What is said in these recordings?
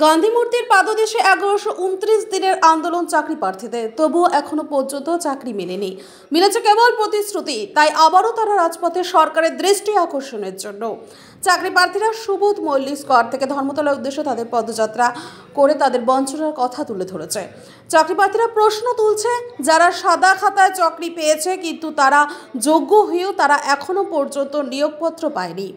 গান্ধী মূর্তির পাদদেশে 1129 দিনের আন্দোলন চাকরি প্রার্থীদের, তবুও এখনো পর্যন্ত চাকরি মেলেনি। মিলেছে কেবল প্রতিশ্রুতি। তাই আবারও তারা রাজপথে সরকারের দৃষ্টি আকর্ষণের জন্য চাকরি প্রার্থীরা সুবোধ মল্লিক স্কোয়ার থেকে ধর্মতলার উদ্দেশ্যে তাদের পদযাত্রা করে তাদের বঞ্চনার কথা তুলে ধরেছে। চাকরি প্রার্থীরা প্রশ্ন তুলছে, যারা সাদা খাতায় চাকরি পেয়েছে কিন্তু তারা যোগ্য হয়েও তারা এখনো পর্যন্ত নিয়োগপত্র পায়নি,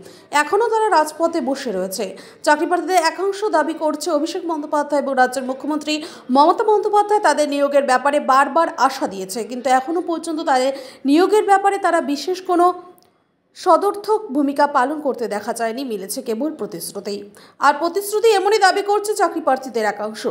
এখনো তারা রাজপথে বসে রয়েছে। চাকরি প্রার্থীদের একাংশ দাবি করছে অভিষেক বন্দ্যোপাধ্যায় এবং রাজ্যের মুখ্যমন্ত্রী মমতা বন্দ্যোপাধ্যায় তাদের নিয়োগের ব্যাপারে বারবার আশা দিয়েছে, কিন্তু এখনো পর্যন্ত তাদের নিয়োগের ব্যাপারে তারা বিশেষ কোনো সদর্থক ভূমিকা পালন করতে দেখা যায়নি। মিলেছে কেবল প্রতিশ্রুতি, আর প্রতিশ্রুতি এমনই দাবি করছে চাকরি প্রার্থীদের একাংশ।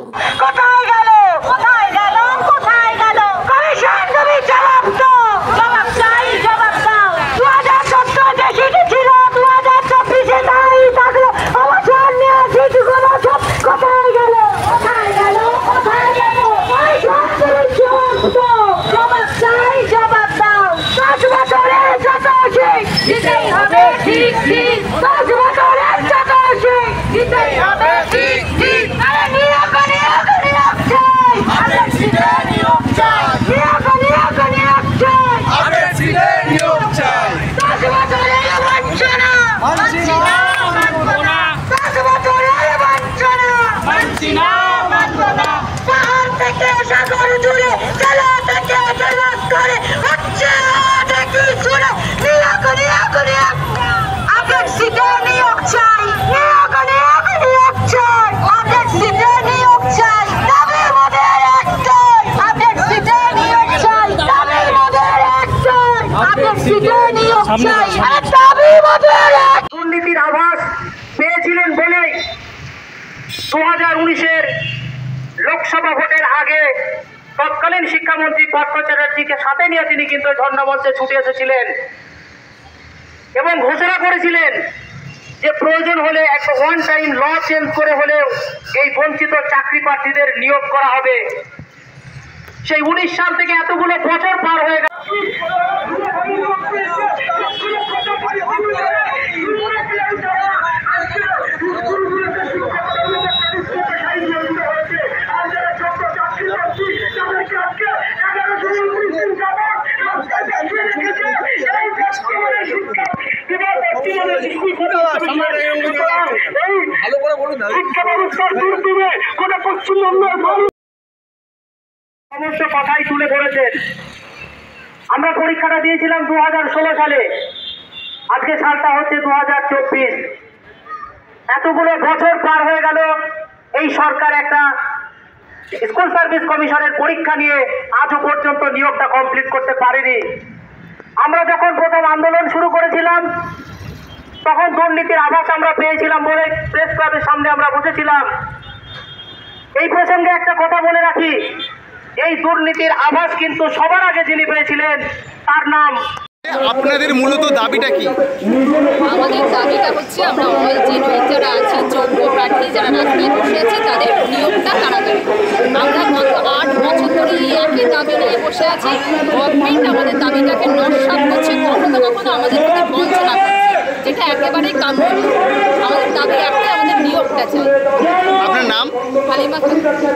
কোথায় গেল কোথায় গেল কোথায় গেল কমিশন? তুমি জবাব দাও, জবাব চাই, জবাব দাও। 2017 যে সিট ছিল 2024 তাই থাকলো। অবসর নেওয়া সিটগুলো সব কোথায় গেল কোথায় গেল কোথায় গেল? কমিশন তুমি জবাব দাও, জবাব চাই, জবাব দাও। 10 বছরের যত সিট দিতেই হবে ঠিক ঠিক। 10 বছরের যত সিট দিতেই হবে ঠিক ঠিক। আরে নিয়োগ নিয়োগ নিয়োগ চাই, আরে সিটে নিয়োগ চাই, নিয়োগ নিয়োগ নিয়োগ চাই, আরে সিটে নিয়োগ চাই। 10 বছরের বঞ্চনা মানছি না মানব না, 10 বছরের বঞ্চনা মানছি না মানব না। পাহাড় থেকে সাগর জুড়ে জেলা থেকে জেলা করে হচ্ছে দেখি শুনে নিয়োগ নিয়োগ নিয়োগ। আগে সিটে নিয়োগ চাই, নিয়োগ নিয়োগ নিয়োগ চাই, আগে সিটে নিয়োগ চাই। দাবি মোদের একটাই, আগে সিটে নিয়োগ চাই, দাবি মোদের একটাই, আগে সিটে নিয়োগ চাই, আরে দাবি মোদের এক। দুর্নীতির আভাস পেয়েছিলেন বলেই 2019-এর লোকসভা ভোটের আগে তৎকালীন শিক্ষামন্ত্রী পার্থ চ্যাটার্জিকে সাথে নিয়ে তিনি কিন্তু ধর্ণামঞ্চে ছুটে এসেছিলেন এবং ঘোষণা করেছিলেন যে প্রয়োজন হলে একটা ওয়ান টাইম ল চেঞ্জ করে হলেও এই বঞ্চিত চাকরি প্রার্থীদের নিয়োগ করা হবে। সেই 19 সাল থেকে এতগুলো বছর পার হয়ে গেল। সমস্ত কথাই তুলে ধরেছেন। আমরা পরীক্ষাটা দিয়েছিলাম 2016 সালে, আজকে সালটা হচ্ছে 2024। এতগুলো বছর পার হয়ে গেল, এই সরকার একটা স্কুল সার্ভিস কমিশনের পরীক্ষা নিয়ে আজও পর্যন্ত নিয়োগটা কমপ্লিট করতে পারেনি। আমরা যখন প্রথম আন্দোলন শুরু করেছিলাম তখন দুর্নীতির আভাস আমরা পেয়েছিলাম বলে প্রেস ক্লাবের সামনে আমরা বসেছিলাম। এই প্রসঙ্গে একটা কথা বলে রাখি, এই দুর্নীতির আভাস কিন্তু সবার আগে যিনি পেয়েছিলেন তার নাম। আপনাদের মূলত দাবিটা কি? আমাদের দাবিটা হচ্ছে আমরা অল জেনুইন যারা আছি, যোগ্য প্রার্থী যারা রাজনীতি বসে আছে তাদের নিয়োগটা তাড়াতাড়ি। আমরা গত 8 বছর ধরে এই একই দাবি নিয়ে বসে আছি। গভর্নমেন্ট আমাদের দাবিটাকে নস্যাৎ করছে, কখনো কখনো আমাদের প্রতি বঞ্চনা করছে, যেটা একেবারেই কাম্য নয়। আমাদের দাবি একটাই, আমাদের নিয়োগটা চাই। আপনার নাম? হালিমা খাতুন।